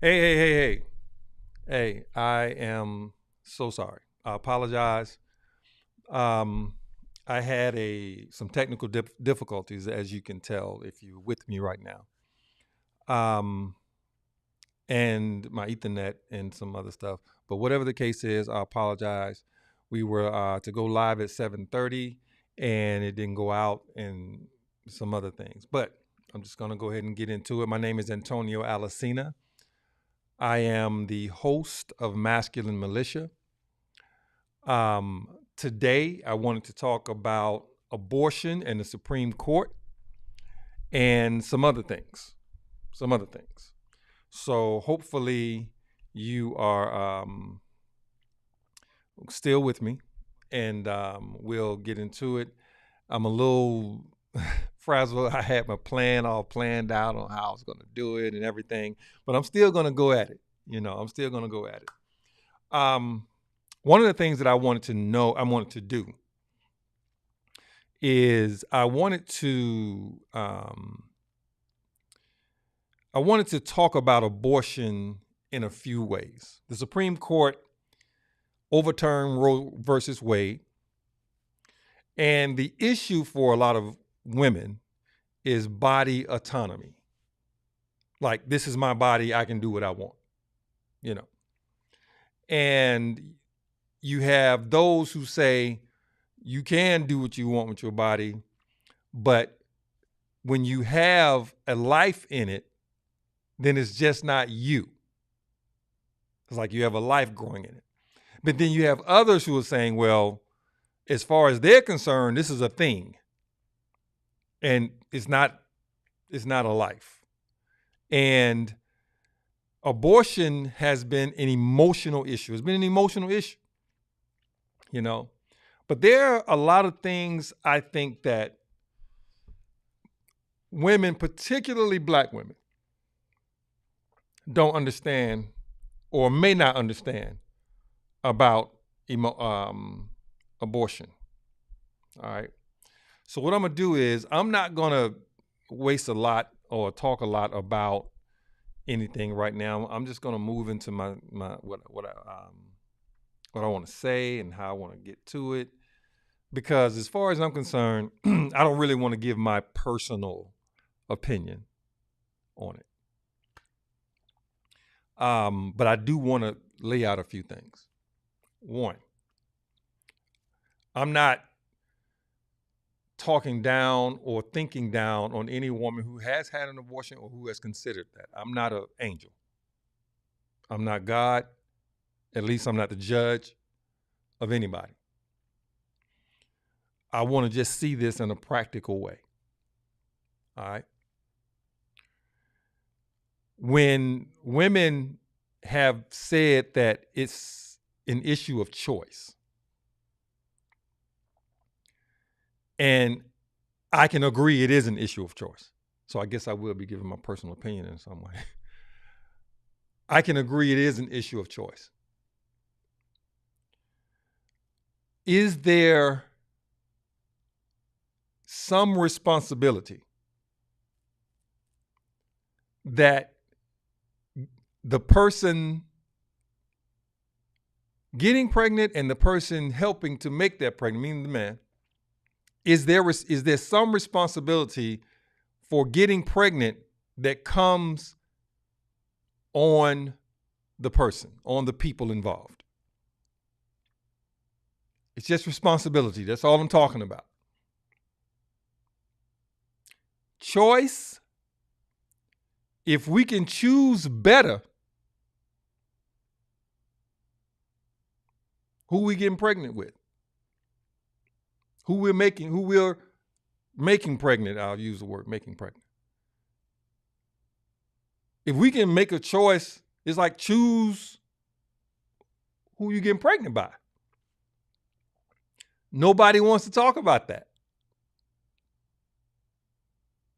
Hey. Hey, I am so sorry. I apologize. Um, I had some technical difficulties, as you can tell if you're with me right now. Um, and my Ethernet and some other stuff. But whatever the case is, I apologize. We were to go live at 7:30, and it didn't go out, and some other things. But I'm just gonna go ahead and get into it. My name is Antonio Alicina. I am the host of Masculine Militia. Today, I wanted to talk about abortion and the Supreme Court and some other things. Some other things. So hopefully, you are still with me, and we'll get into it. I'm a little frazzled. I had my plan all planned out on how I was going to do it and everything, but I'm still going to go at it. I'm still going to go at it. Um, One of the things that I wanted to do is I wanted to talk about abortion in a few ways. The Supreme Court overturned Roe versus Wade, and the issue for a lot of women is body autonomy. Like, this is my body, I can do what I want, you know. And you have those who say you can do what you want with your body, but when you have a life in it, then it's just not you. It's like you have a life growing in it. But then you have others who are saying, well, as far as they're concerned, this is a thing. And it's not a life. And abortion has been an emotional issue. It's been an emotional issue, But there are a lot of things I think that women, particularly Black women, don't understand or may not understand about abortion. All right. So what I'm gonna do is I'm not gonna waste a lot or talk a lot about anything right now. I'm just gonna move into my what I want to say and how I want to get to it, because as far as I'm concerned, I don't really want to give my personal opinion on it. But I do want to lay out a few things. One, I'm not talking down or thinking down on any woman who has had an abortion or who has considered that. I'm not an angel. I'm not God. At least I'm not the judge of anybody. I want to just see this in a practical way. All right. When women have said that it's an issue of choice, and I can agree it is an issue of choice. So I guess I will be giving my personal opinion in some way. I can agree it is an issue of choice. Is there some responsibility that the person getting pregnant and the person helping to make that pregnant, meaning the man, is there some responsibility for getting pregnant that comes on the person, on the people involved? It's just responsibility. That's all I'm talking about. Choice, if we can choose better who we getting pregnant with, who we're making pregnant, I'll use the word making pregnant. If we can make a choice, it's like choose who you getting pregnant by. Nobody wants to talk about that.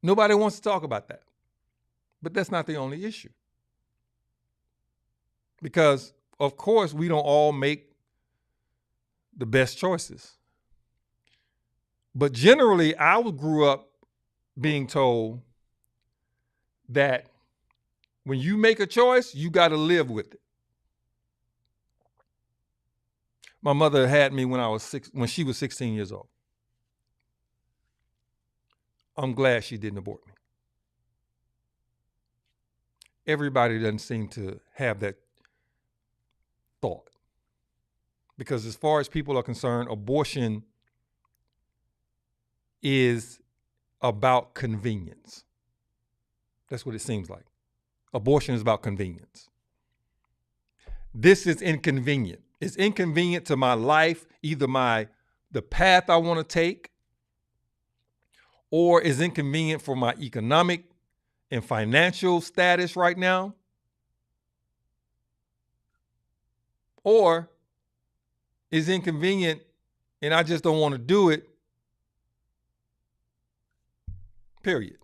Nobody wants to talk about that. But that's not the only issue. Because, of course, we don't all make the best choices. But generally, I grew up being told that When you make a choice, you got to live with it. My mother had me when she was 16 years old. I'm glad she didn't abort me. Everybody doesn't seem to have that thought. Because as far as people are concerned, abortion is about convenience. That's what it seems like. Abortion is about convenience. This is inconvenient. It's inconvenient to my life, either the path I want to take, or is inconvenient for my economic and financial status right now, or is inconvenient and I just don't want to do it, period.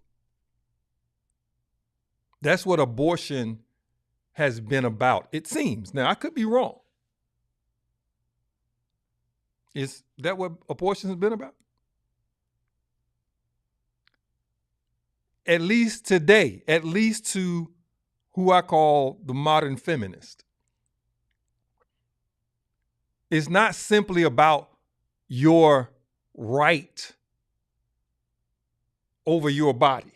That's what abortion has been about, it seems. Now, I could be wrong. Is that what abortion has been about? At least today, at least to who I call the modern feminist. It's not simply about your right over your body.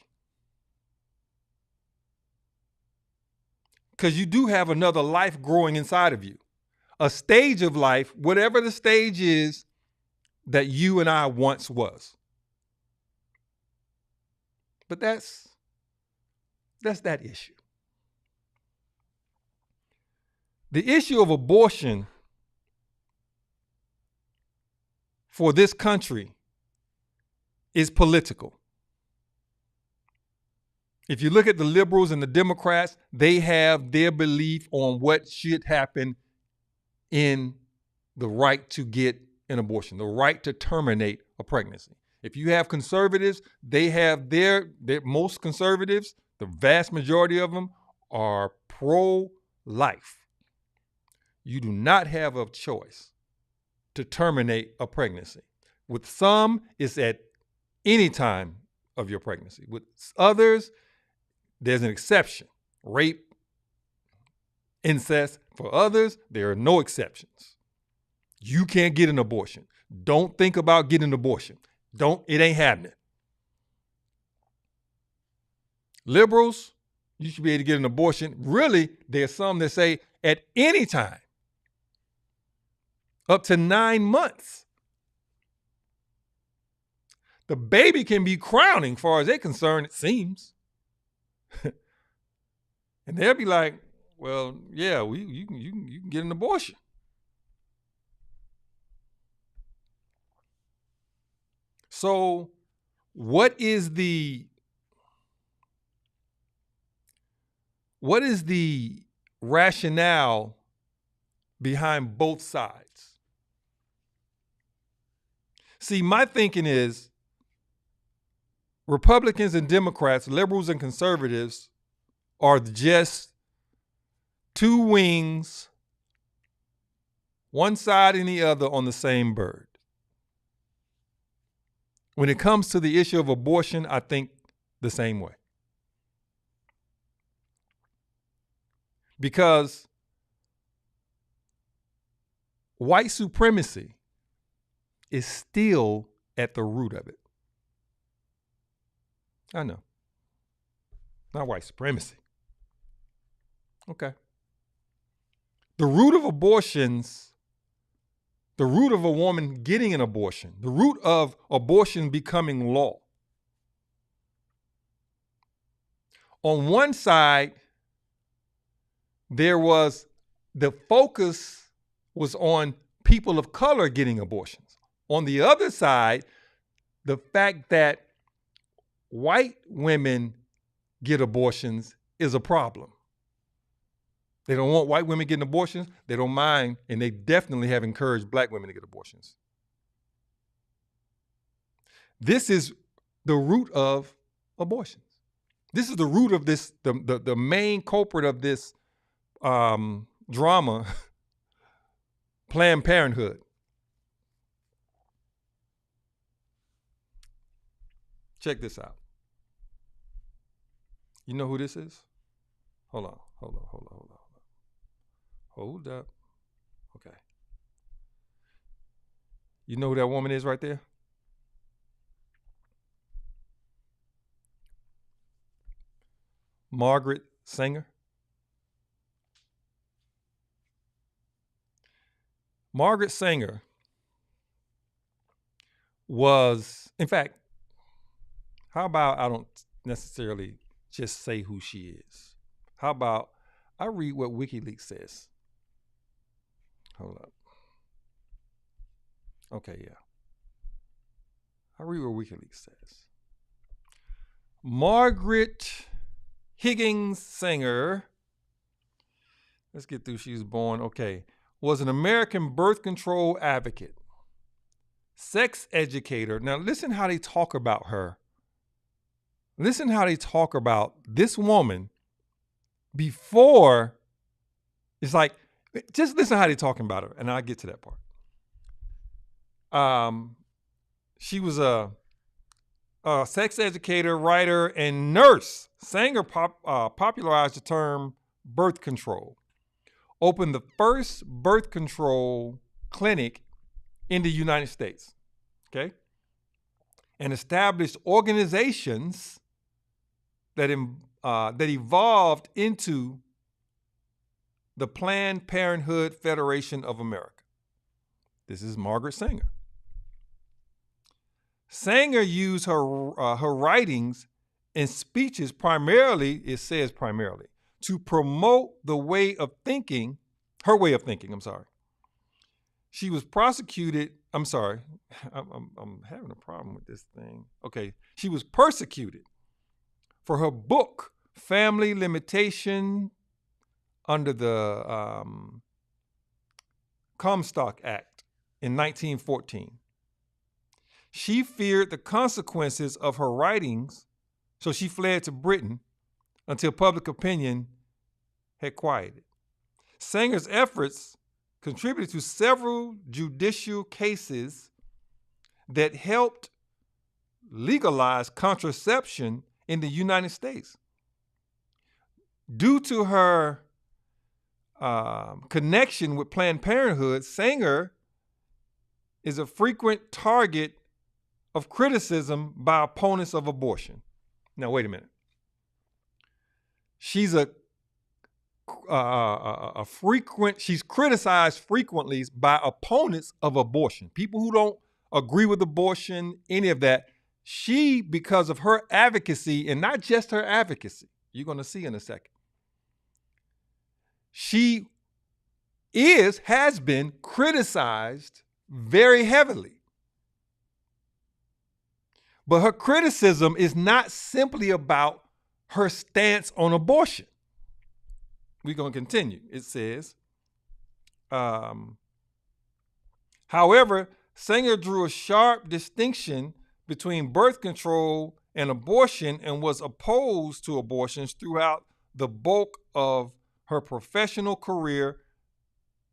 Because you do have another life growing inside of you. A stage of life, whatever the stage is that you and I once was. But that's that issue. The issue of abortion for this country is political. If you look at the liberals and the Democrats, they have their belief on what should happen in the right to get an abortion, the right to terminate a pregnancy. If you have conservatives, they have their most conservatives, the vast majority of them are pro-life. You do not have a choice to terminate a pregnancy. With some, it's at any time of your pregnancy. With others, there's an exception. Rape, incest. For others, there are no exceptions. You can't get an abortion. Don't think about getting an abortion. It ain't happening. Liberals, you should be able to get an abortion. Really, there's some that say at any time, up to 9 months. The baby can be crowning, as far as they're concerned, it seems. And they'll be like, well, yeah, you can get an abortion. So what is the rationale behind both sides? See, my thinking is Republicans and Democrats, liberals and conservatives are just two wings, one side and the other on the same bird. When it comes to the issue of abortion, I think the same way. Because white supremacy is still at the root of it. I know. Not white supremacy. Okay. The root of abortions, the root of a woman getting an abortion, the root of abortion becoming law. On one side, the focus was on people of color getting abortions. On the other side, the fact that white women get abortions is a problem. They don't want white women getting abortions. They don't mind, and they definitely have encouraged black women to get abortions. This is the root of abortions. This is the root of this, the main culprit of this drama, Planned Parenthood. Check this out. You know who this is? Hold on. Hold up. Okay. You know who that woman is right there? Margaret Sanger. Margaret Sanger was, in fact, how about I don't necessarily just say who she is? How about I read what WikiLeaks says? Hold up. Okay, yeah. I read what WikiLeaks says. Margaret Higgins Sanger, let's get through, she was born, okay, was an American birth control advocate, sex educator. Now listen how they talk about her. Listen how they talk about this woman before. It's like, just listen how they're talking about her, and I'll get to that part. She was a sex educator, writer, and nurse. Sanger popularized the term birth control, opened the first birth control clinic in the United States, okay, and established organizations that evolved into the Planned Parenthood Federation of America. This is Margaret Sanger. Sanger used her writings and speeches primarily, it says primarily, to promote the way of thinking, her way of thinking, I'm sorry. She was prosecuted, I'm sorry, I'm having a problem with this thing. Okay, she was persecuted for her book, Family Limitation, under the Comstock Act in 1914. She feared the consequences of her writings, so she fled to Britain until public opinion had quieted. Sanger's efforts contributed to several judicial cases that helped legalize contraception in the United States. Due to her connection with Planned Parenthood, Sanger is a frequent target of criticism by opponents of abortion. Now, wait a minute. She's she's criticized frequently by opponents of abortion, people who don't agree with abortion, any of that. She, because of her advocacy, and not just her advocacy, you're going to see in a second, she has been criticized very heavily. But her criticism is not simply about her stance on abortion. We're going to continue. It says, however, Sanger drew a sharp distinction between birth control and abortion and was opposed to abortions throughout the bulk of her professional career,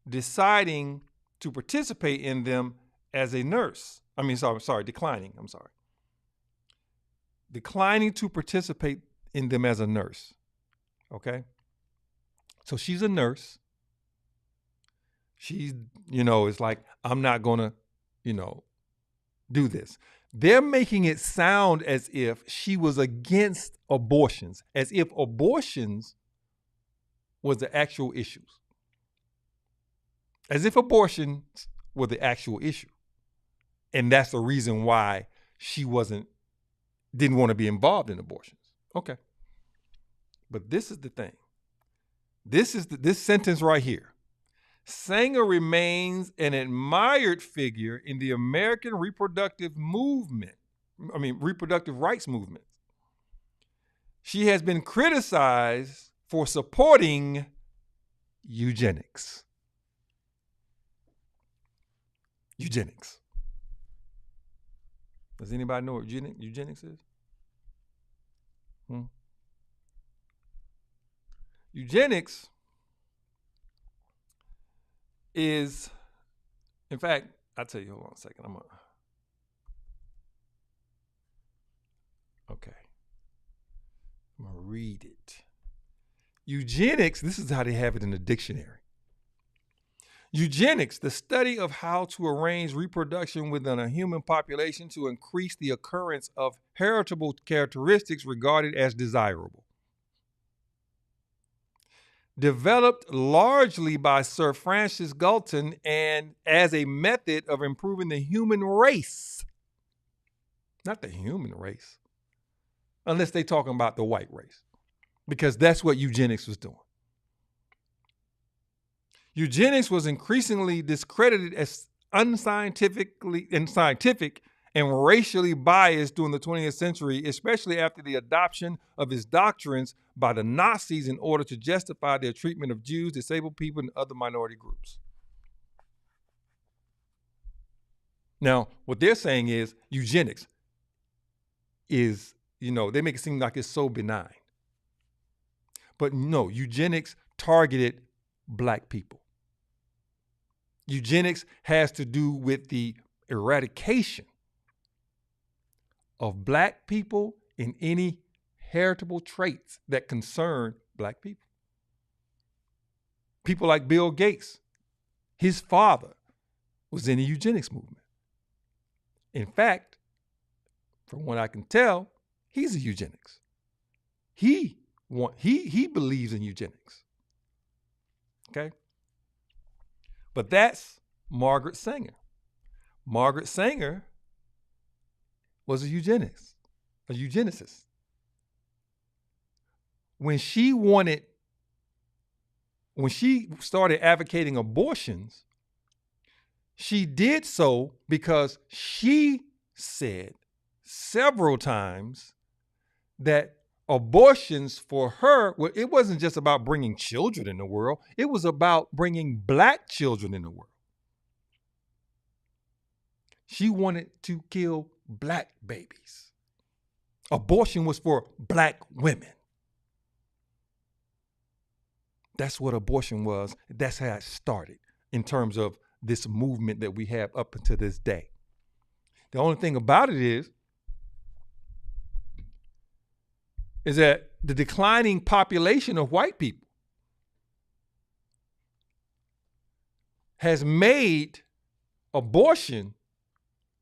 deciding to participate in them as a nurse. Declining to participate in them as a nurse. Okay? So she's a nurse. She's, it's like, I'm not going to, do this. They're making it sound as if she was against abortions, as if abortions was the actual issues. As if abortions were the actual issue. And that's the reason why she didn't want to be involved in abortions. Okay. But this is the thing. This sentence right here. Sanger remains an admired figure in the American reproductive rights movement. She has been criticized for supporting eugenics. Eugenics. Does anybody know what eugenics is? Eugenics is, in fact, I'll tell you, hold on a second. Okay. I'm going to read it. Eugenics, this is how they have it in the dictionary. Eugenics, the study of how to arrange reproduction within a human population to increase the occurrence of heritable characteristics regarded as desirable. Developed largely by Sir Francis Galton and as a method of improving the human race. Not the human race, unless they're talking about the white race, because that's what eugenics was doing. Eugenics was increasingly discredited as unscientific and racially biased during the 20th century, especially after the adoption of its doctrines by the Nazis in order to justify their treatment of Jews, disabled people, and other minority groups. Now, what they're saying is eugenics is, they make it seem like it's so benign. But no, eugenics targeted Black people. Eugenics has to do with the eradication of Black people and any heritable traits that concern Black people. People like Bill Gates, his father was in the eugenics movement. In fact, from what I can tell, he's a eugenics. He believes in eugenics. Okay? But that's Margaret Sanger. Margaret Sanger was a eugenicist. When she started advocating abortions, she did so because she said several times that abortions for her, it wasn't just about bringing children in the world, it was about bringing Black children in the world. She wanted to kill Black babies. Abortion was for Black women. That's what abortion was. That's how it started in terms of this movement that we have up until this day. The only thing about it is that the declining population of white people has made abortion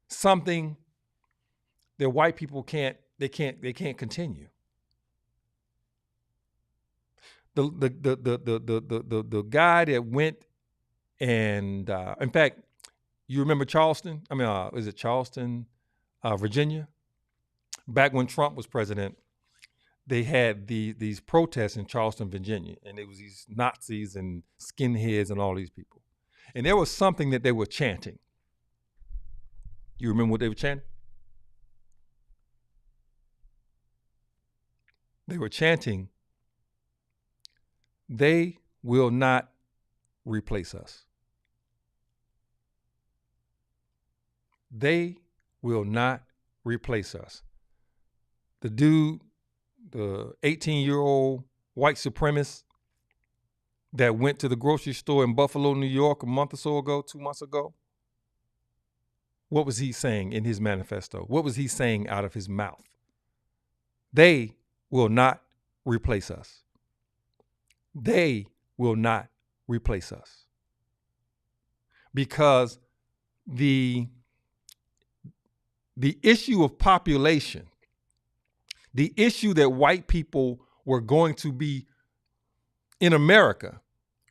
something that white people can't continue. The guy that went and in fact, you remember Charleston? Is it Charleston, Virginia? Back when Trump was president, they had these protests in Charleston, Virginia, and it was these Nazis and skinheads and all these people. And there was something that they were chanting. You remember what they were chanting? They were chanting, "They will not replace us. They will not replace us." The dude, the 18-year-old white supremacist that went to the grocery store in Buffalo, New York 2 months ago, what was he saying in his manifesto? What was he saying out of his mouth? They will not replace us. They will not replace us. Because the issue of population, the issue that white people were going to be in America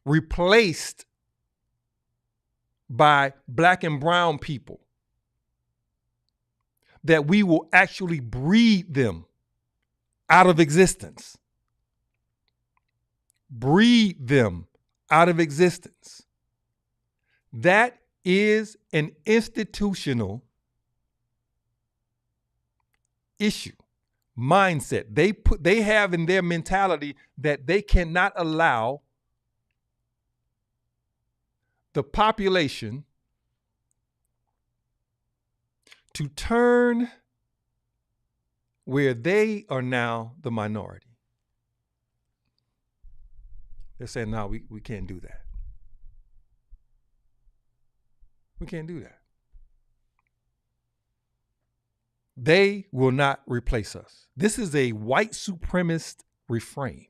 replaced by Black and brown people, that we will actually breed them out of existence. Breed them out of existence. That is an institutional issue, mindset. They have in their mentality that they cannot allow the population to turn where they are now the minority. They're saying, no, we can't do that. We can't do that. They will not replace us. This is a white supremacist refrain.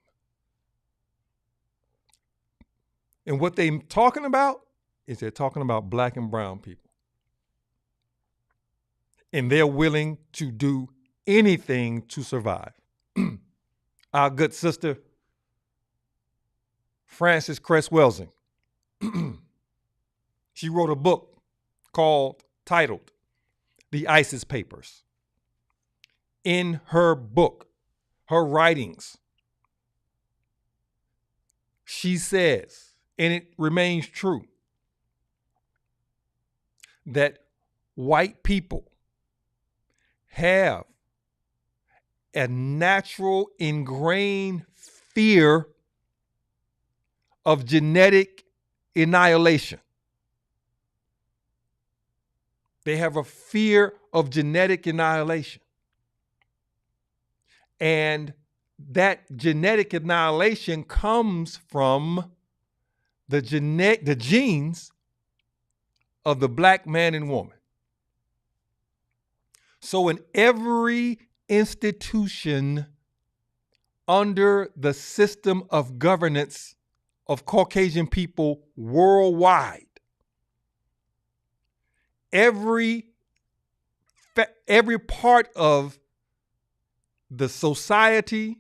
And what they're talking about is they're talking about black and brown people. And they're willing to do anything to survive. Our good sister, Frances Cress Welsing, she wrote a book titled The ISIS Papers. In her book, her writings, she says, and it remains true, that white people have a natural ingrained fear of genetic annihilation. They have a fear of genetic annihilation. And that genetic annihilation comes from the genes of the black man and woman. So in every institution under the system of governance of Caucasian people worldwide, every part of the society,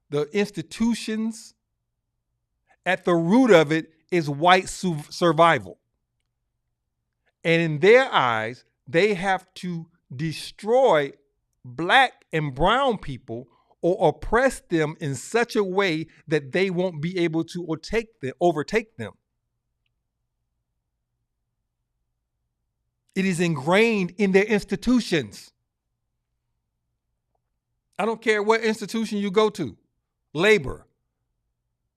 the institutions, at the root of it is white survival. And in their eyes, they have to destroy black and brown people or oppress them in such a way that they won't be able to overtake them. It is ingrained in their institutions. I don't care what institution you go to, labor,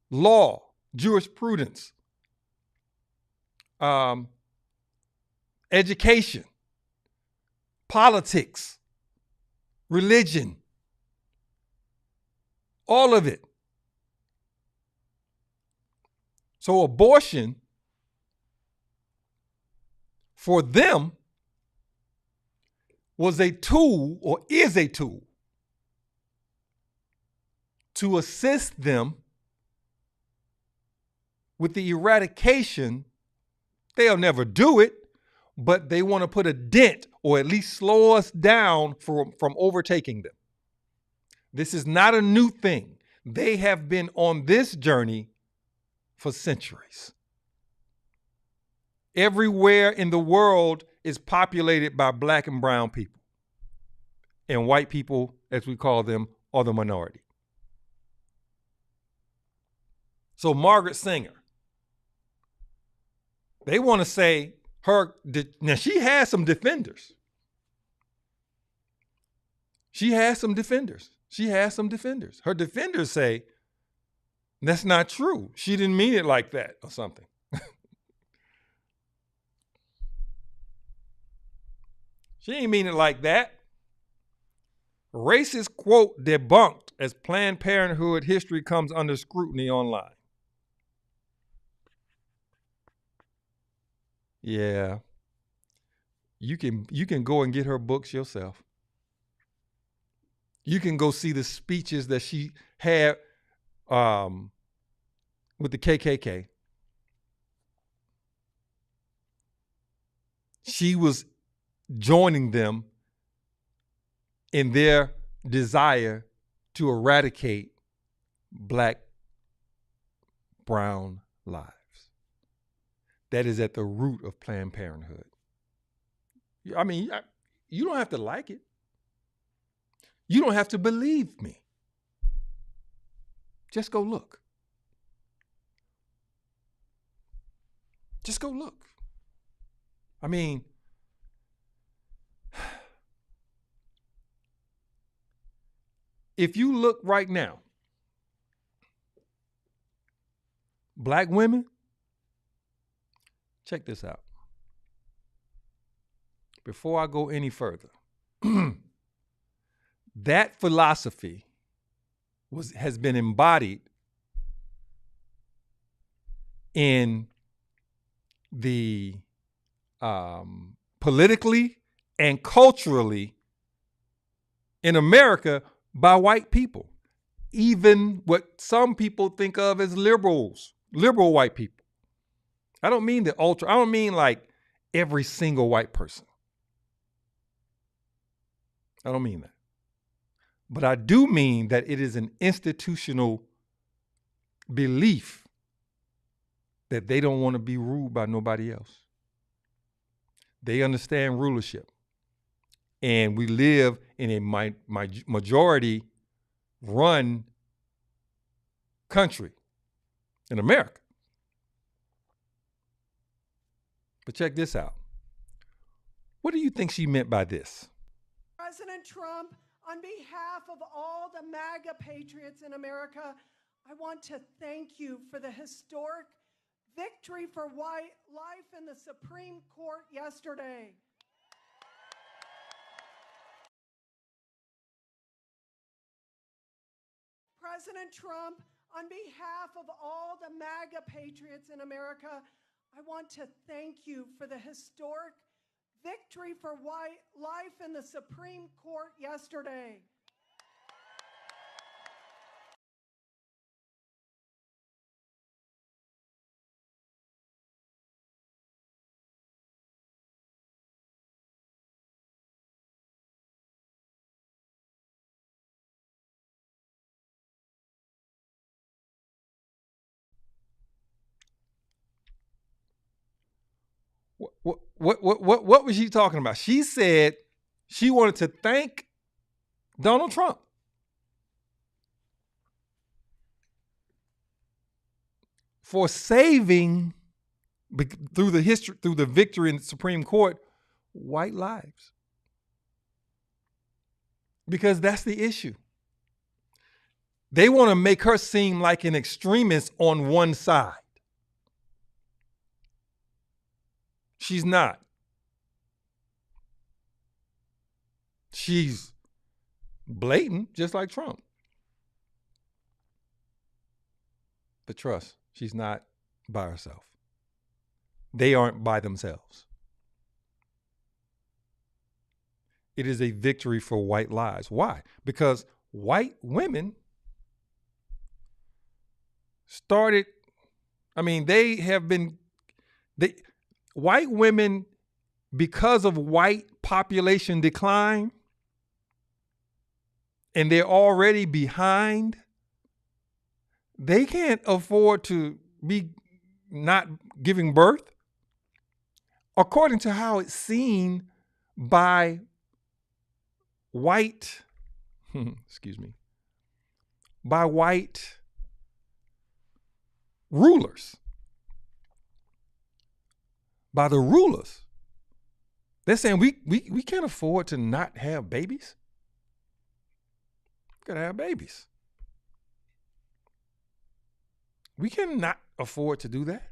law, jurisprudence, education, politics, religion, all of it. So abortion, for them, was a tool, or is a tool, to assist them with the eradication. They'll never do it, but they want to put a dent or at least slow us down from overtaking them. This is not a new thing. They have been on this journey for centuries. Everywhere in the world is populated by black and brown people. And white people, as we call them, are the minority. So Margaret Sanger, they want to say now she has some defenders. She has some defenders. Her defenders say, that's not true. She didn't mean it like that or something. She didn't mean it like that. Racist quote debunked as Planned Parenthood history comes under scrutiny online. Yeah. You can go and get her books yourself. You can go see the speeches that she had with the KKK. She was joining them in their desire to eradicate black, brown lives. That is at the root of Planned Parenthood. I mean, you don't have to like it. You don't have to believe me. Just go look. Just go look. I mean, if you look right now, black women, check this out. Before I go any further, that philosophy has been embodied in the politically and culturally in America by white people. even what some people think of as liberals, liberal white people. I don't mean I don't mean like every single white person. I don't mean that. But I do mean that it is an institutional belief that they don't want to be ruled by nobody else. They understand rulership. And we live in a majority run country in America. But check this out. What do you think she meant by this? President Trump, on behalf of all the MAGA patriots in America, I want to thank you for the historic victory for white life in the Supreme Court yesterday. President Trump, on behalf of all the MAGA patriots in America, I want to thank you for the historic victory for white life in the Supreme Court yesterday. What was she talking about? She said she wanted to thank Donald Trump for saving, through the victory in the Supreme Court, white lives. Because that's the issue. They want to make her seem like an extremist on one side. She's not. She's blatant, just like Trump. But trust, she's not by herself. They aren't by themselves. It is a victory for white lives. Why? Because white women started, white women, because of white population decline, and they're already behind, they can't afford to be not giving birth, according to how it's seen by white, by white rulers, by the rulers. They're saying we can't afford to not have babies. We gotta have babies. We cannot afford to do that.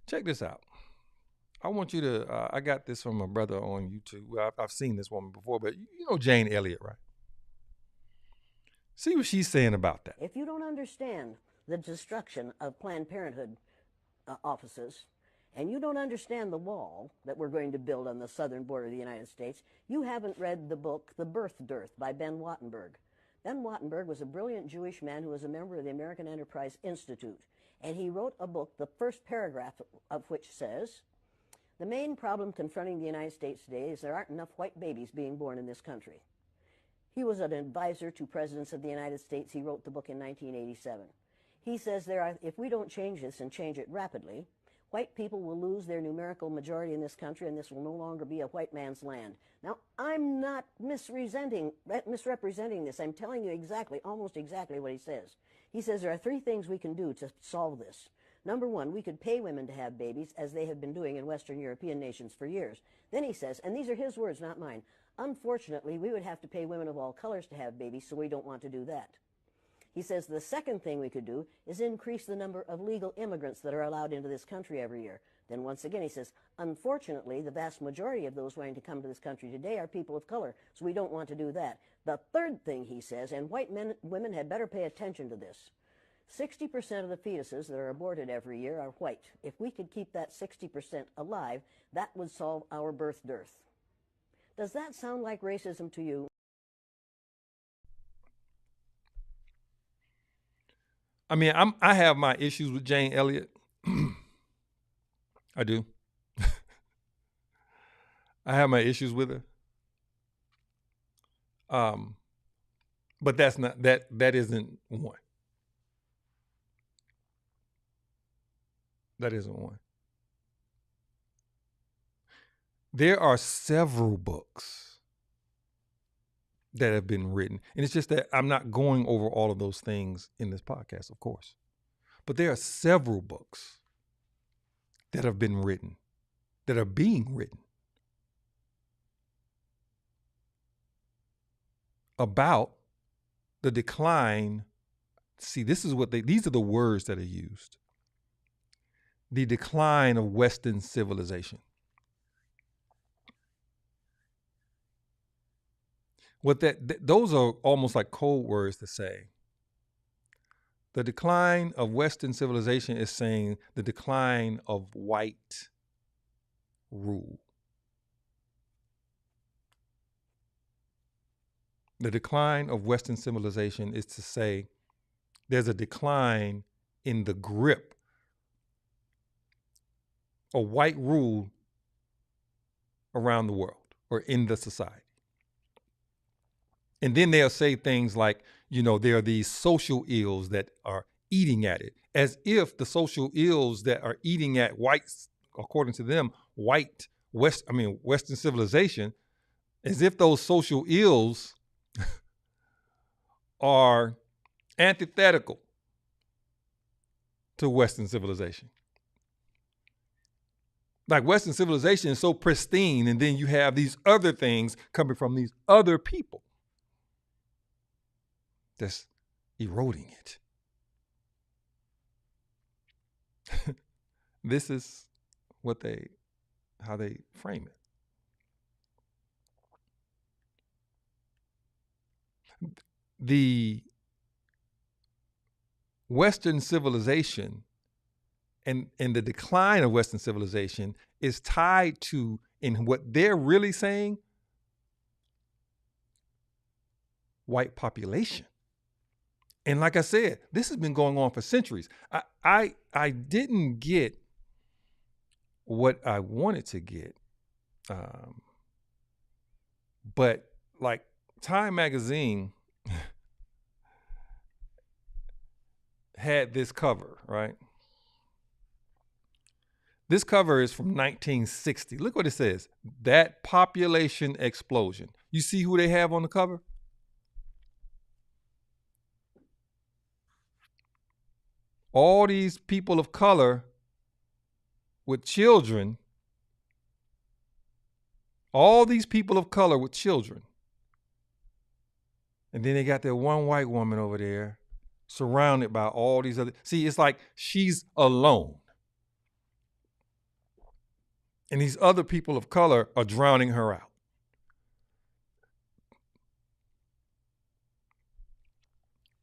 Check this out. I want you to, I got this from a brother on YouTube. I've seen this woman before, but you know Jane Elliott, right? See what she's saying about that. If you don't understand the destruction of Planned Parenthood offices, and you don't understand the wall that we're going to build on the southern border of the United States, you haven't read the book, The Birth Dearth by Ben Wattenberg. Ben Wattenberg was a brilliant Jewish man who was a member of the American Enterprise Institute. And he wrote a book, the first paragraph of which says, the main problem confronting the United States today is there aren't enough white babies being born in this country. He was an advisor to presidents of the United States. He wrote the book in 1987. He says if we don't change this and change it rapidly, white people will lose their numerical majority in this country, and this will no longer be a white man's land. Now, I'm not misrepresenting this. I'm telling you almost exactly what he says. He says there are three things we can do to solve this. Number one, we could pay women to have babies, as they have been doing in Western European nations for years. Then he says, and these are his words, not mine, unfortunately, we would have to pay women of all colors to have babies, so we don't want to do that. He says the second thing we could do is increase the number of legal immigrants that are allowed into this country every year. Then once again he says, unfortunately, the vast majority of those wanting to come to this country today are people of color, so we don't want to do that. The third thing he says, and women had better pay attention to this, 60% of the fetuses that are aborted every year are white. If we could keep that 60% alive, that would solve our birth dearth. Does that sound like racism to you? I mean, I have my issues with Jane Elliott. I do. I have my issues with her. But that's not that isn't one. That isn't one. There are several books that have been written. And it's just that I'm not going over all of those things in this podcast, of course. But there are several books that have been written, that are being written about the decline. See, these are the words that are used. The decline of Western civilization. Those are almost like code words to say. The decline of Western civilization is saying the decline of white rule. The decline of Western civilization is to say there's a decline in the grip of white rule around the world or in the society. And then they'll say things like, there are these social ills that are eating at it, as if the social ills that are eating at whites, according to them, Western civilization, as if those social ills are antithetical to Western civilization. Like Western civilization is so pristine, and then you have these other things coming from these other people that's eroding it. This is how they frame it. The Western civilization and the decline of Western civilization is tied to, in what they're really saying, white population. And like I said, this has been going on for centuries. I didn't get what I wanted to get, but like Time magazine had this cover, right? This cover is from 1960. Look what it says. That population explosion. You see who they have on the cover? All these people of color with children. All these people of color with children. And then they got that one white woman over there surrounded by all these other. See, it's like she's alone. And these other people of color are drowning her out.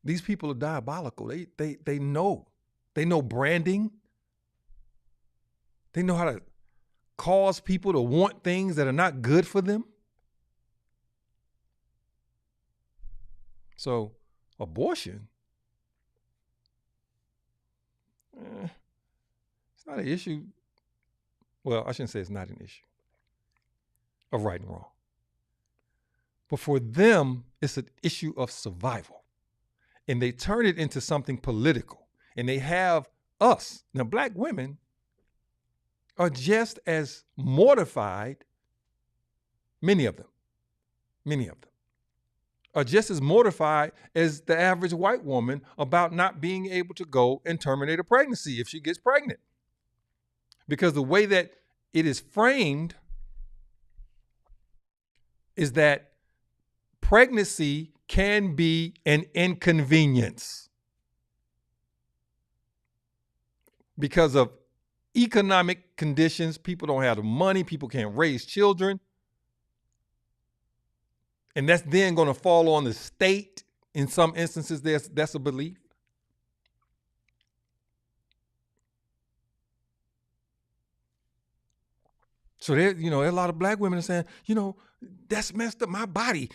These people are diabolical. They know. They know branding. They know how to cause people to want things that are not good for them. So, abortion, it's not an issue. Well, I shouldn't say it's not an issue of right and wrong. But for them, it's an issue of survival. And they turn it into something political. And they have us. Now, black women are just as mortified, many of them are just as mortified as the average white woman about not being able to go and terminate a pregnancy if she gets pregnant. Because the way that it is framed is that pregnancy can be an inconvenience because of economic conditions. People don't have the money. People can't raise children. And that's then going to fall on the state. In some instances, that's a belief. So there are a lot of black women saying, that's messed up my body.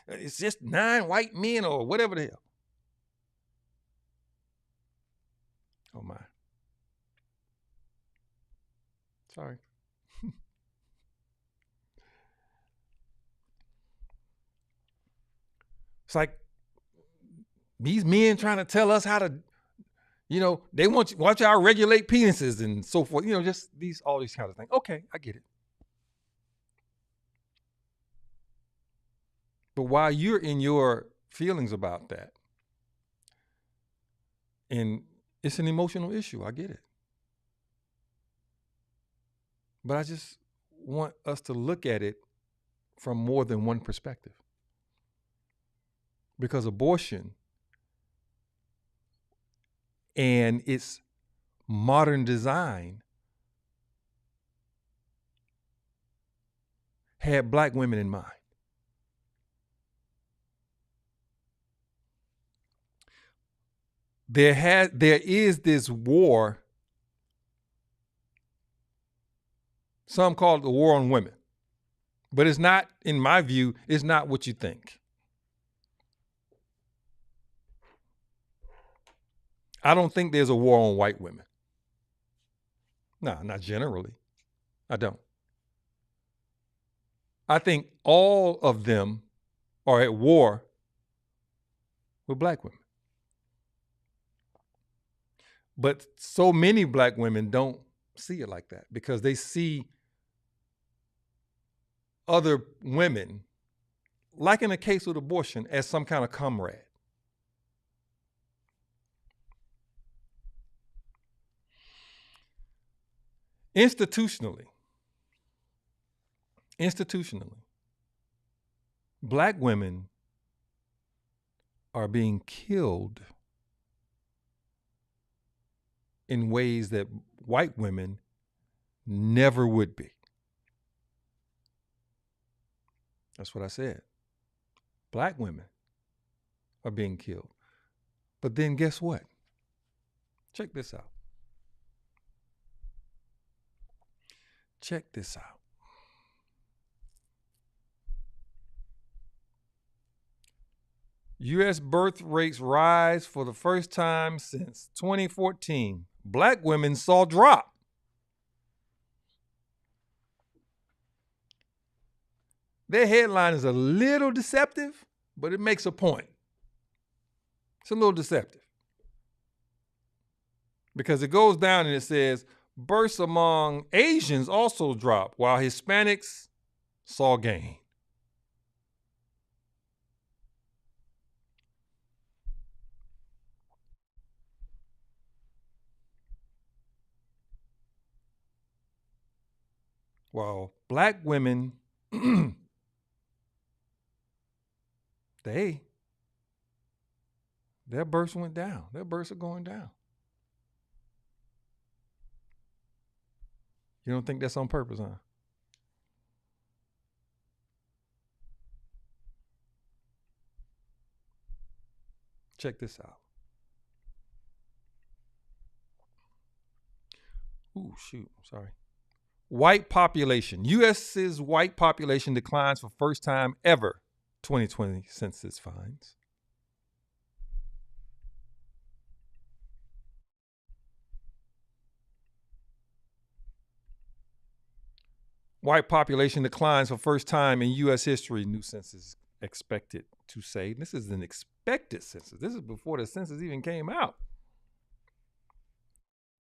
It's just 9 white men or whatever the hell. Oh my. Sorry. It's like these men trying to tell us how to, they watch y'all regulate penises and so forth. Just all these kinds of things. Okay, I get it. But while you're in your feelings about that, and it's an emotional issue, I get it. But I just want us to look at it from more than one perspective. Because abortion and its modern design had black women in mind. There is this war, some call it the war on women, but it's not, in my view, it's not what you think. I don't think there's a war on white women. No, not generally. I don't. I think all of them are at war with black women. But so many black women don't see it like that because they see other women, like in the case with abortion, as some kind of comrade. Institutionally, black women are being killed in ways that white women never would be. That's what I said. Black women are being killed. But then guess what? Check this out. Check this out. U.S. birth rates rise for the first time since 2014. Black women saw drop. Their headline is a little deceptive, but it makes a point. It's a little deceptive. Because it goes down and it says, births among Asians also dropped, while Hispanics saw gain. While black women, their births went down. Their births are going down. You don't think that's on purpose, huh? Check this out. Ooh, shoot, sorry. White population. U.S.'s white population declines for first time ever, 2020 census finds. White population declines for first time in U.S. history, new census expected to say. This is an expected census. This is before the census even came out.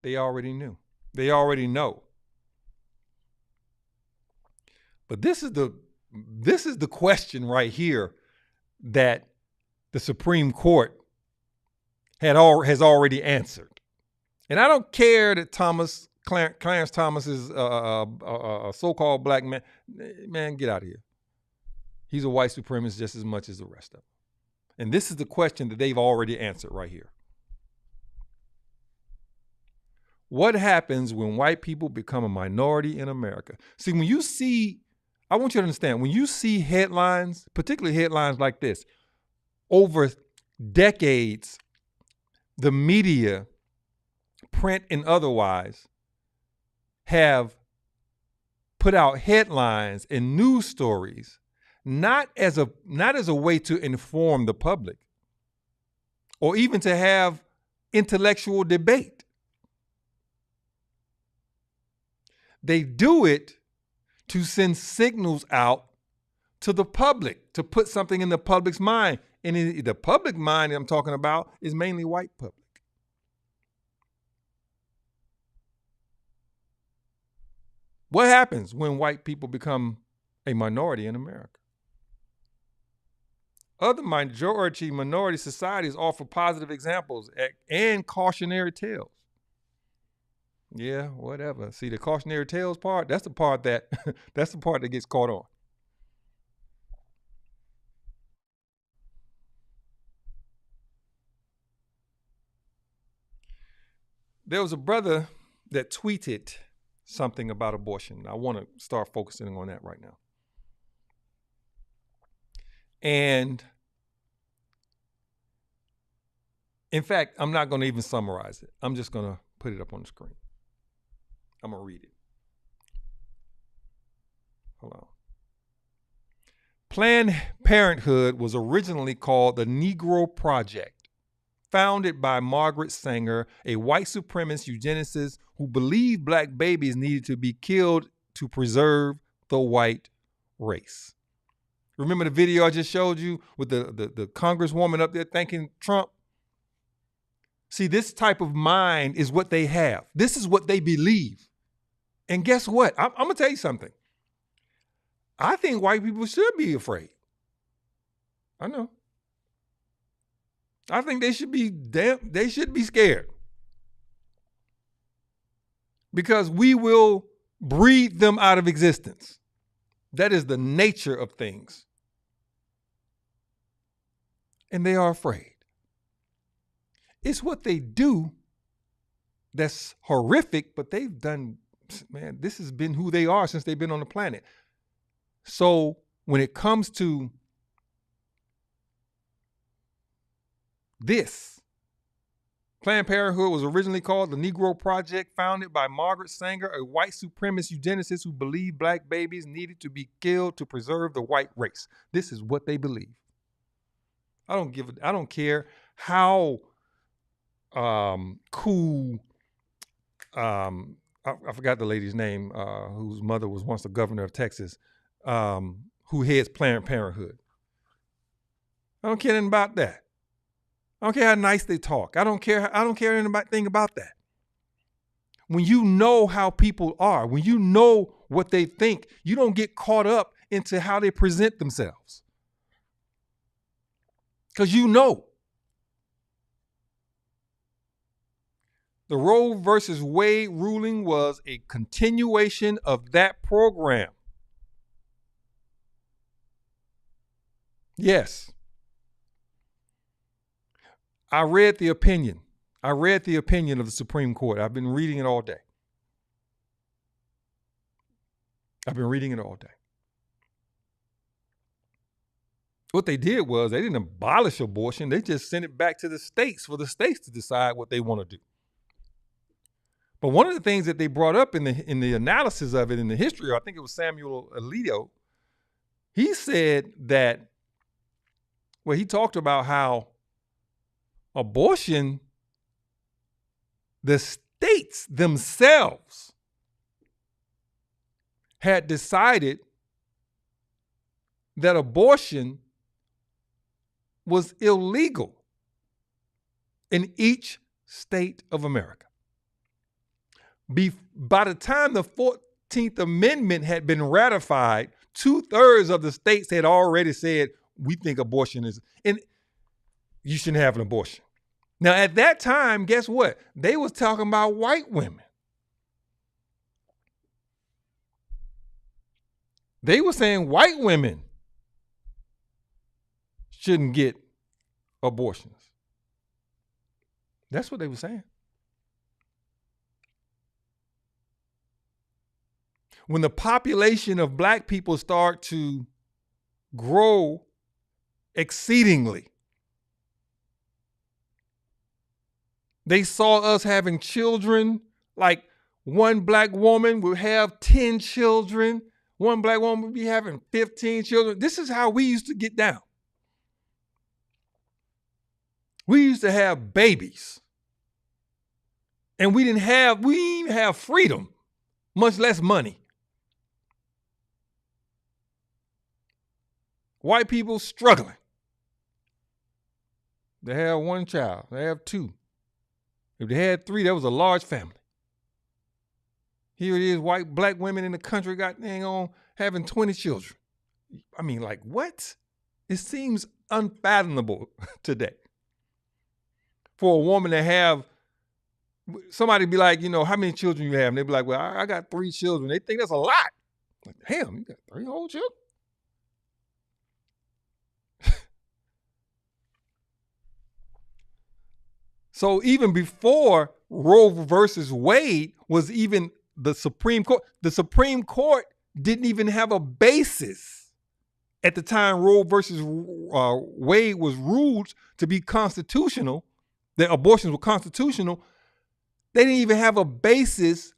They already knew. They already know. But this is the question right here that the Supreme Court has already answered. And I don't care that Clarence Thomas is a so-called black man. Man, get out of here. He's a white supremacist just as much as the rest of them. And this is the question that they've already answered right here. What happens when white people become a minority in America? See, I want you to understand, when you see headlines, particularly headlines like this, over decades, the media, print and otherwise, have put out headlines and news stories, not as a way to inform the public or even to have intellectual debate. They do it to send signals out to the public, to put something in the public's mind. And in the public mind that I'm talking about is mainly white public. What happens when white people become a minority in America? Other minority societies offer positive examples and cautionary tales. Yeah, whatever. See, the cautionary tales part, that's the part that that's the part that gets caught on. There was a brother that tweeted something about abortion. I want to start focusing on that right now. And in fact, I'm not going to even summarize it. I'm just going to put it up on the screen. I'm going to read it. Hold on. Planned Parenthood was originally called the Negro Project, founded by Margaret Sanger, a white supremacist eugenicist who believed black babies needed to be killed to preserve the white race. Remember the video I just showed you with the congresswoman up there thanking Trump? See, this type of mind is what they have. This is what they believe. And guess what? I'm going to tell you something. I think white people should be afraid. I know. I think they should be scared. Because we will breed them out of existence. That is the nature of things. And they are afraid. It's what they do that's horrific, but they've done, man, this has been who they are since they've been on the planet. So when it comes to this, Planned Parenthood was originally called the Negro Project, founded by Margaret Sanger, a white supremacist eugenicist who believed black babies needed to be killed to preserve the white race. This is what they believe. I don't care how cool, I forgot the lady's name, whose mother was once the governor of Texas, who heads Planned Parenthood. I don't care anything about that. I don't care how nice they talk. I don't care anything about that. When you know how people are, when you know what they think, you don't get caught up into how they present themselves. Because you know. The Roe versus Wade ruling was a continuation of that program. Yes. I read the opinion of the Supreme Court. I've been reading it all day. What they did was they didn't abolish abortion. They just sent it back to the states for the states to decide what they want to do. But one of the things that they brought up in the analysis of it, in the history, I think it was Samuel Alito, he said that, well, he talked about how abortion, the states themselves had decided that abortion was illegal in each state of America. By the time the 14th Amendment had been ratified, 2/3 of the states had already said, we think abortion is, and you shouldn't have an abortion. Now, at that time, guess what? They was talking about white women. They were saying white women shouldn't get abortions. That's what they were saying. When the population of black people start to grow exceedingly, they saw us having children, like one black woman would have 10 children. One black woman would be having 15 children. This is how we used to get down. We used to have babies. And we didn't even have freedom. much less money. White people struggling. They have one child. They have two. If they had three, that was a large family. Here it is, black women in the country got dang on having 20 children. I mean, like, what? It seems unfathomable today for a woman to have, somebody be like, how many children you have? And they be like, well, I got 3 children. They think that's a lot. Like, damn, you got 3 whole children? So even before Roe versus Wade was even the Supreme Court didn't even have a basis at the time Roe versus Wade was ruled to be constitutional, that abortions were constitutional. They didn't even have a basis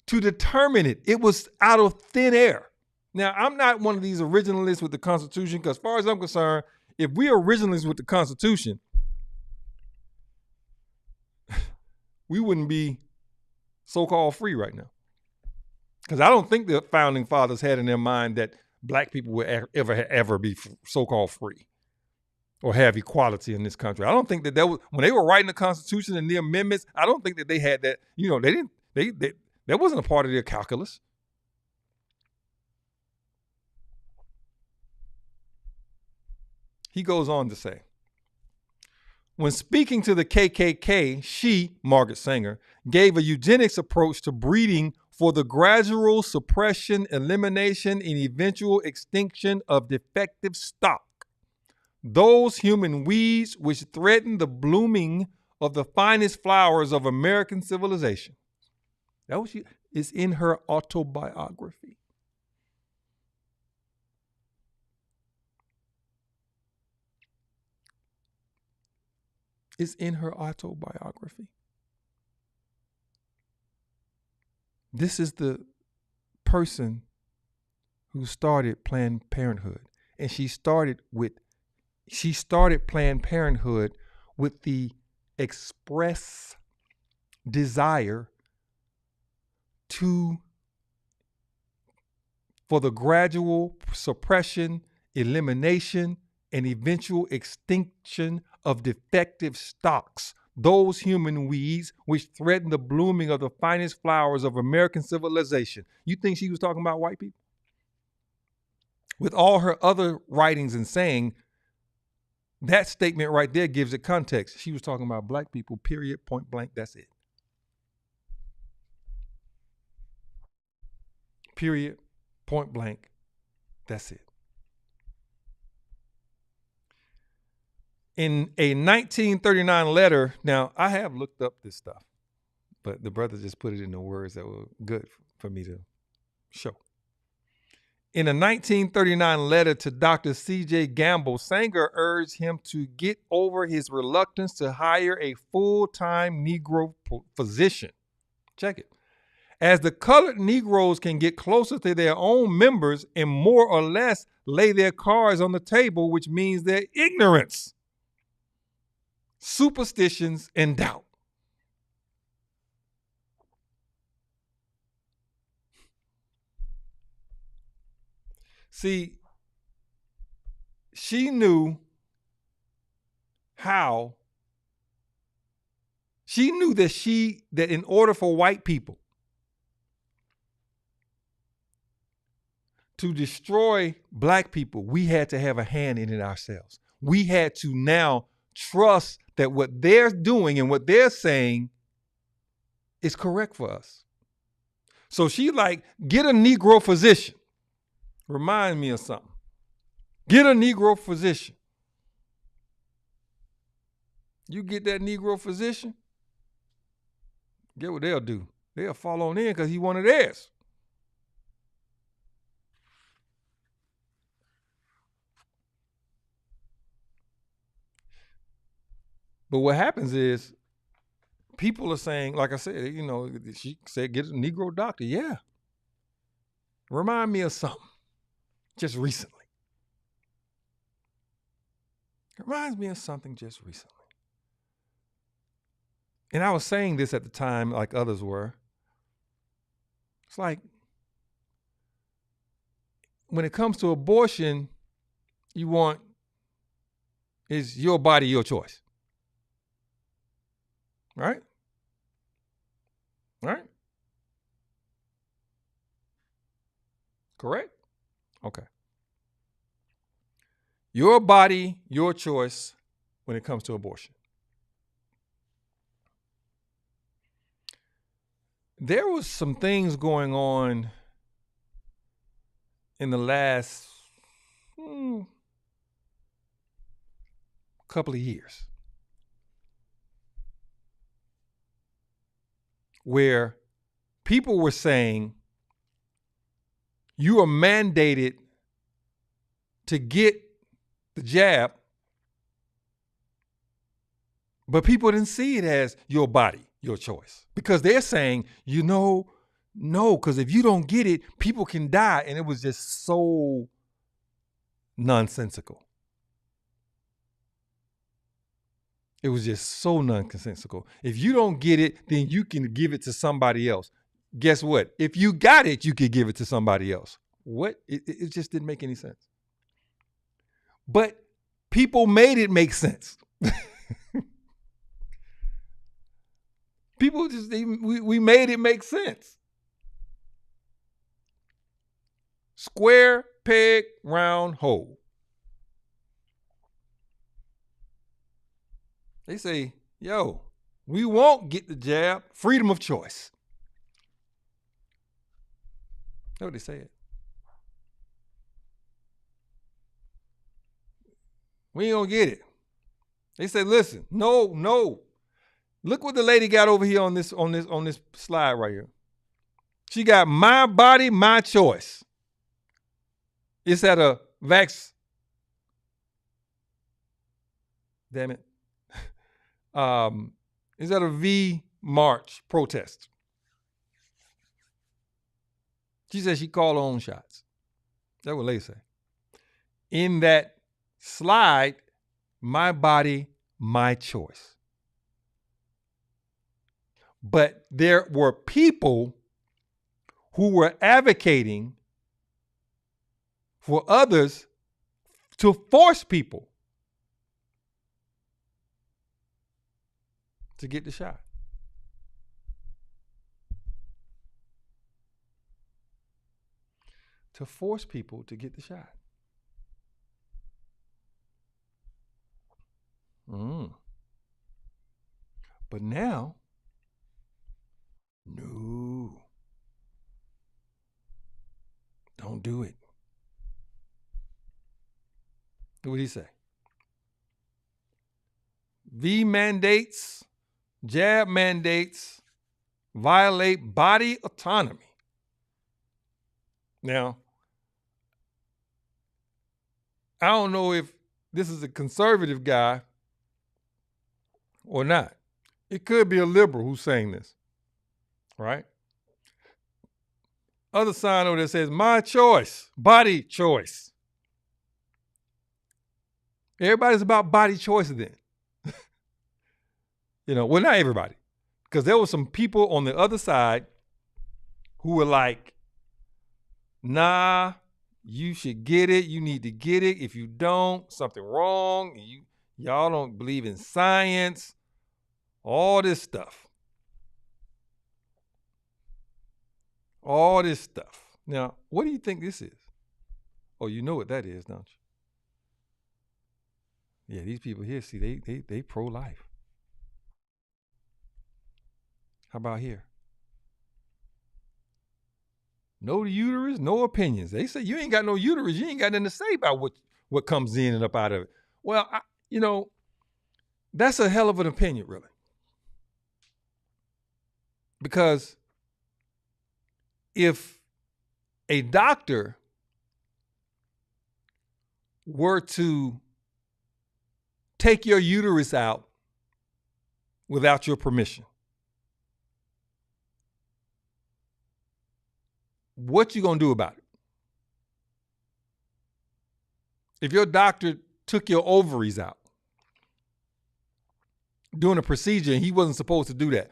to determine it. It was out of thin air. Now, I'm not one of these originalists with the Constitution, because as far as I'm concerned, if we're originalists with the Constitution, we wouldn't be so-called free right now. Because I don't think the founding fathers had in their mind that black people would ever be so-called free or have equality in this country. I don't think that was, when they were writing the Constitution and the amendments, I don't think that they had that, that wasn't a part of their calculus. He goes on to say, when speaking to the KKK, she, Margaret Sanger, gave a eugenics approach to breeding for the gradual suppression, elimination, and eventual extinction of defective stock. Those human weeds which threaten the blooming of the finest flowers of American civilization. That was is in her autobiography. It's in her autobiography. This is the person who started Planned Parenthood. And she started Planned Parenthood with the express desire for the gradual suppression, elimination, and eventual extinction of defective stocks, those human weeds which threaten the blooming of the finest flowers of American civilization. You think she was talking about white people? With all her other writings and saying, that statement right there gives it context. She was talking about black people, period, point blank, that's it. Period, point blank, that's it. In a 1939 letter, now I have looked up this stuff, but the brother just put it in the words that were good for me to show. In a 1939 letter to Dr. C.J. Gamble, Sanger urged him to get over his reluctance to hire a full-time Negro physician. Check it. As the colored Negroes can get closer to their own members and more or less lay their cards on the table, which means their ignorance, superstitions, and doubt. See, she knew that in order for white people to destroy black people, we had to have a hand in it ourselves. We had to now trust that what they're doing and what they're saying is correct for us. So she get a Negro physician. Remind me of something. Get a Negro physician. You get that Negro physician, get what they'll do. They'll fall on in because he's one of theirs. But what happens is people are saying, like I said, she said, get a Negro doctor. Yeah. Remind me of something just recently. It reminds me of something just recently. And I was saying this at the time, like others were. It's like when it comes to abortion, you want is your body, your choice. Right? Right? Correct? Okay. Your body, your choice when it comes to abortion. There was some things going on in the last couple of years where people were saying you are mandated to get the jab, but people didn't see it as your body, your choice, because they're saying, no, because if you don't get it, people can die. And it was just so nonsensical. It was just so nonsensical. If you don't get it, then you can give it to somebody else. Guess what? If you got it, you could give it to somebody else. What? It just didn't make any sense. But people made it make sense. People just, we made it make sense. Square, peg, round, hole. They say, we won't get the jab. Freedom of choice. That's what they said. We ain't gonna get it. They said, listen, no. Look what the lady got over here on this slide right here. She got my body, my choice. It's at a vax. Damn it. It's at a V March protest. She said she called her own shots. That's what they say. In that slide, my body, my choice. But there were people who were advocating for others to force people to get the shot. To force people to get the shot. But now, no. Don't do it. What did he say? V mandates, jab mandates violate body autonomy. Now, I don't know if this is a conservative guy or not. It could be a liberal who's saying this, right? Other sign over there says, my choice, body choice. Everybody's about body choice then. Well, not everybody. Because there were some people on the other side who were like, nah, you should get it. You need to get it. If you don't, something wrong. Y'all don't believe in science. All this stuff. All this stuff. Now, what do you think this is? Oh, you know what that is, don't you? Yeah, these people here, see, they pro-life. How about here? No uterus, no opinions. They say you ain't got no uterus. You ain't got nothing to say about what comes in and up out of it. Well, that's a hell of an opinion, really. Because if a doctor were to take your uterus out without your permission, what you gonna do about it? If your doctor took your ovaries out doing a procedure and he wasn't supposed to do that,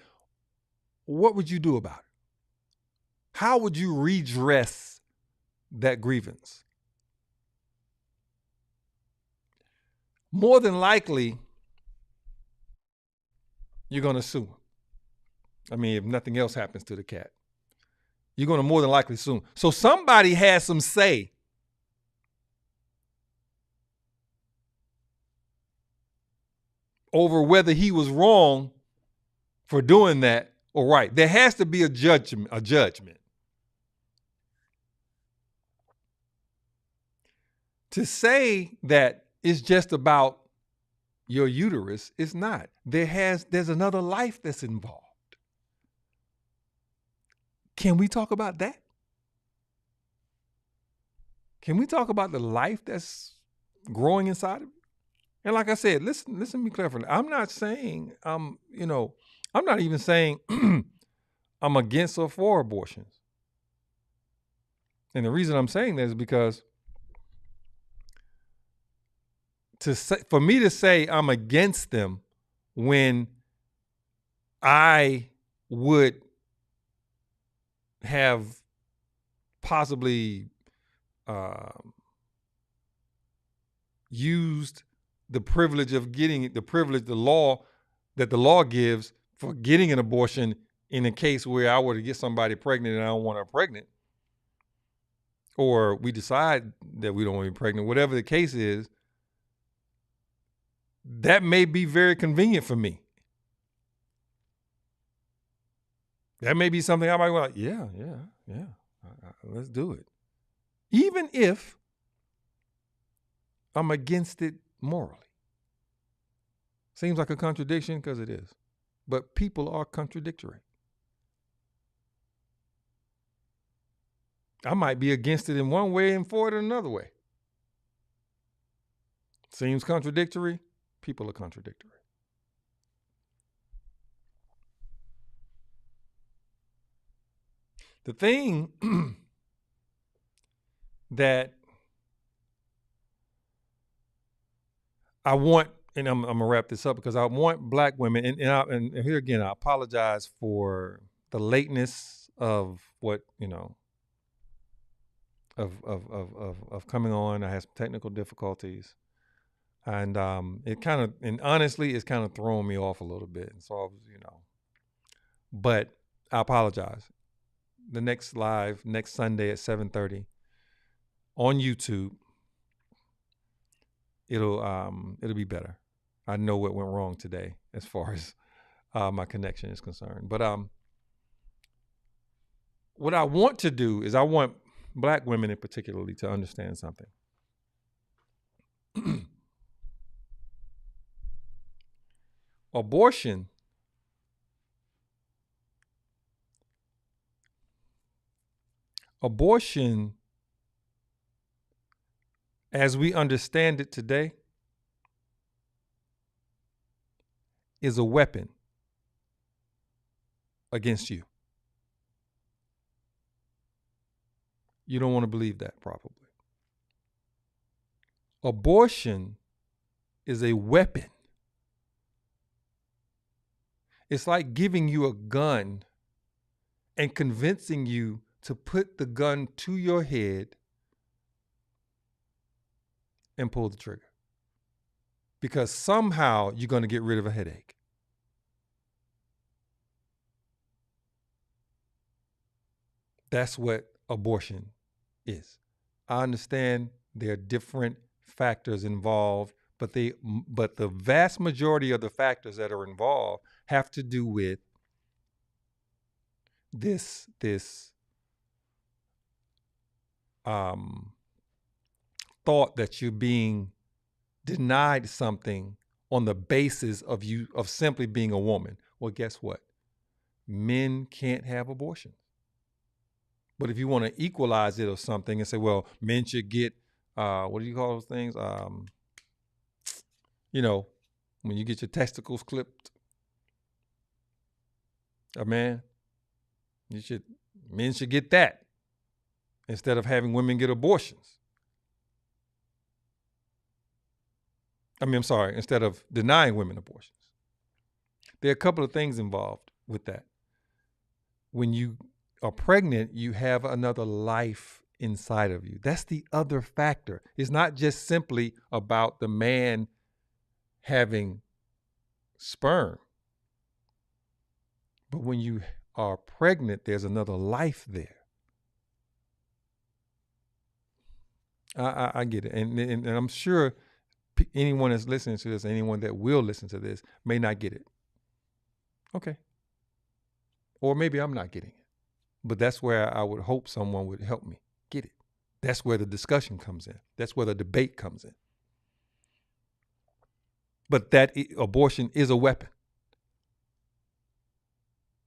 what would you do about it? how would you redress that grievance? More than likely, you're going to sue him. I mean, if nothing else happens to the cat, you're going to more than likely sue him. So somebody has some say over whether he was wrong for doing that or right. There has to be a judgment. To say that it's just about your uterus is not. There's another life that's involved. Can we talk about that? Can we talk about the life that's growing inside of you? And like I said, listen to me carefully. I'm not saying I'm not even saying I'm against or for abortions. And the reason I'm saying that is because for me to say I'm against them when I would have possibly used the privilege of getting the law that the law gives for getting an abortion in a case where I were to get somebody pregnant and I don't want her pregnant, or we decide that we don't want to be pregnant, whatever the case is, that may be very convenient for me. That may be something I might want to, yeah, let's do it. Even if I'm against it morally. Seems like a contradiction because it is. But people are contradictory. I might be against it in one way and for it in another way. Seems contradictory. People are contradictory. The thing that I want, and I'm going to wrap this up because I want Black women, and here again, I apologize for the lateness of what, of coming on. I had some technical difficulties. And honestly, it's kind of throwing me off a little bit. And so I was, but I apologize. The next live, next Sunday at 7:30 on YouTube, it'll be better. I know what went wrong today as far as my connection is concerned. But what I want to do is I want Black women in particularly to understand something. Abortion as we understand it today is a weapon against you. You don't want to believe that, probably. Abortion is a weapon. It's like giving you a gun and convincing you to put the gun to your head and pull the trigger. Because somehow you're going to get rid of a headache. That's what abortion is. I understand there are different factors involved, but the vast majority of the factors that are involved have to do with this thought that you're being denied something on the basis of simply being a woman. Well, guess what? Men can't have abortions. But if you want to equalize it or something and say, well, men should get, what do you call those things? When you get your testicles clipped, a man, men should get that instead of having women get abortions. Instead of denying women abortions. There are a couple of things involved with that. When you are pregnant, you have another life inside of you. That's the other factor. It's not just simply about the man having sperm, but when you are pregnant, there's another life there. I get it. And I'm sure anyone that's listening to this, anyone that will listen to this, may not get it. Okay. Or maybe I'm not getting it. But that's where I would hope someone would help me get it. That's where the discussion comes in. That's where the debate comes in. But that abortion is a weapon.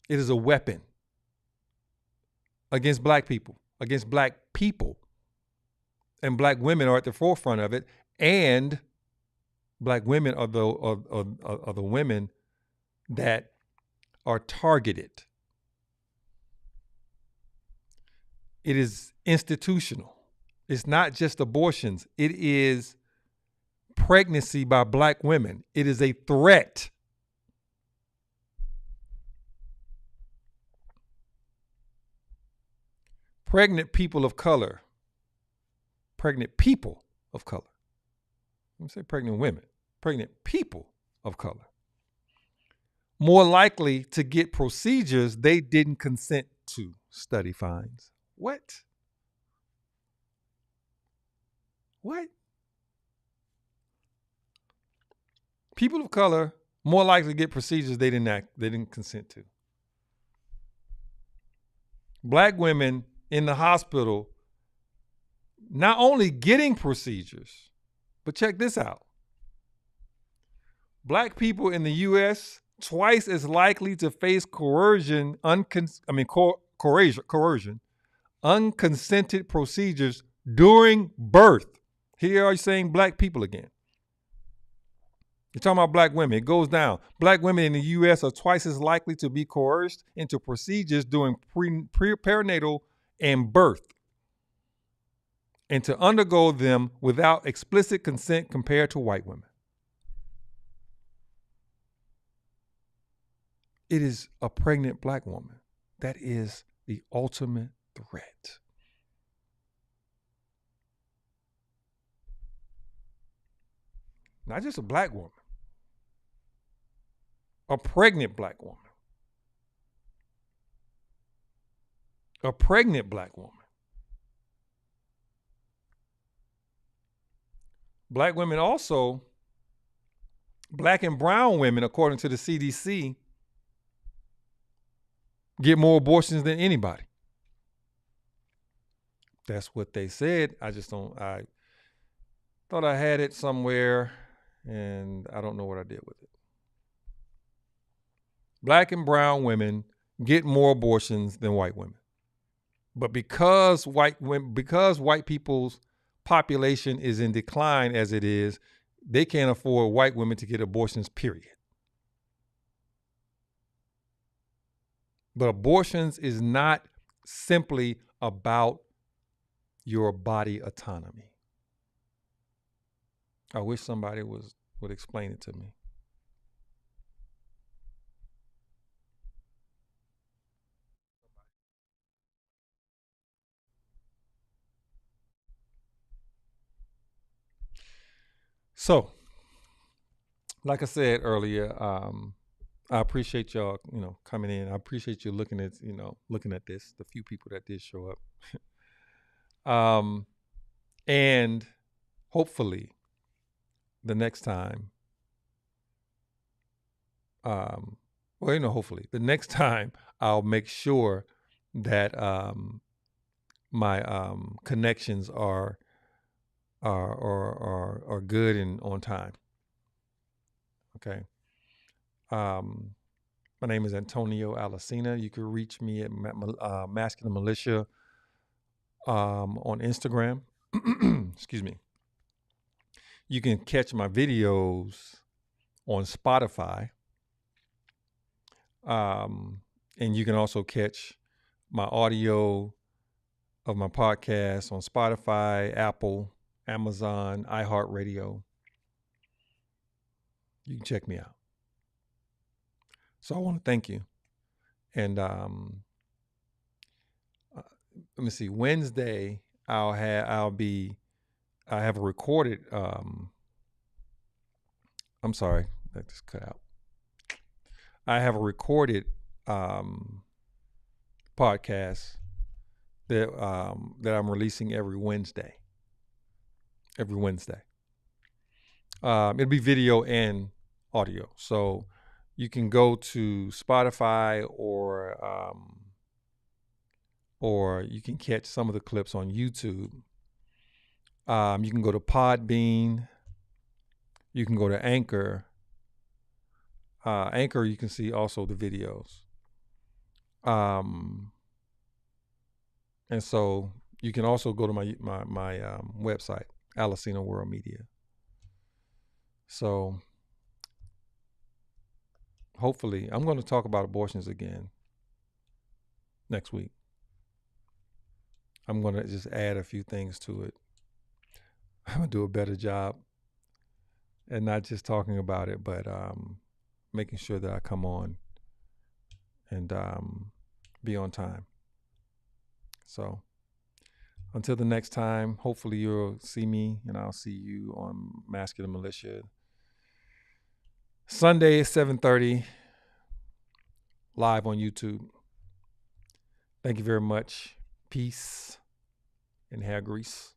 It is a weapon against black people, and black women are at the forefront of it. And black women are the women that are targeted. It is institutional. It's not just abortions. It is pregnancy by black women. It is a threat. Pregnant people of color. Let me say pregnant women. Pregnant people of color. More likely to get procedures they didn't consent to, study finds. What? People of color more likely to get procedures they didn't consent to. Black women in the hospital not only getting procedures, but check this out. Black people in the U.S. twice as likely to face coercion, unconsented procedures during birth. Here are you saying black people again. You're talking about black women. It goes down. Black women in the U.S. are twice as likely to be coerced into procedures during perinatal and birth, and to undergo them without explicit consent compared to white women. It is a pregnant black woman. That is the ultimate threat. Not just a black woman. A pregnant black woman. A pregnant black woman. Black women also, black and brown women, according to the CDC, get more abortions than anybody. That's what they said. I thought I had it somewhere, and I don't know what I did with it. Black and brown women get more abortions than white women. But because white people's population is in decline as it is, they can't afford white women to get abortions, period. But abortions is not simply about your body autonomy. I wish somebody would explain it to me. So, like I said earlier, I appreciate y'all, coming in. I appreciate you looking at this, the few people that did show up. And hopefully the next time, hopefully the next time I'll make sure that my connections are good and on time. Okay. My name is Antonio Alacina. You can reach me at Masculine Militia on Instagram. Excuse me. You can catch my videos on Spotify. And you can also catch my audio of my podcast on Spotify, Apple, Amazon, iHeartRadio. You can check me out. So I want to thank you. And let me see, Wednesday I have a recorded, I'm sorry, that just cut out. I have a recorded podcast that I'm releasing every Wednesday. It'll be video and audio. So you can go to Spotify or you can catch some of the clips on YouTube. You can go to Podbean. You can go to Anchor. Anchor, you can see also the videos. And so you can also go to my website, Alicino World Media. So hopefully, I'm going to talk about abortions again next week. I'm going to just add a few things to it. I'm going to do a better job and not just talking about it, but making sure that I come on and be on time. So until the next time, hopefully you'll see me and I'll see you on Masculine Militia. Sunday at 7:30, live on YouTube. Thank you very much. Peace and hair grease.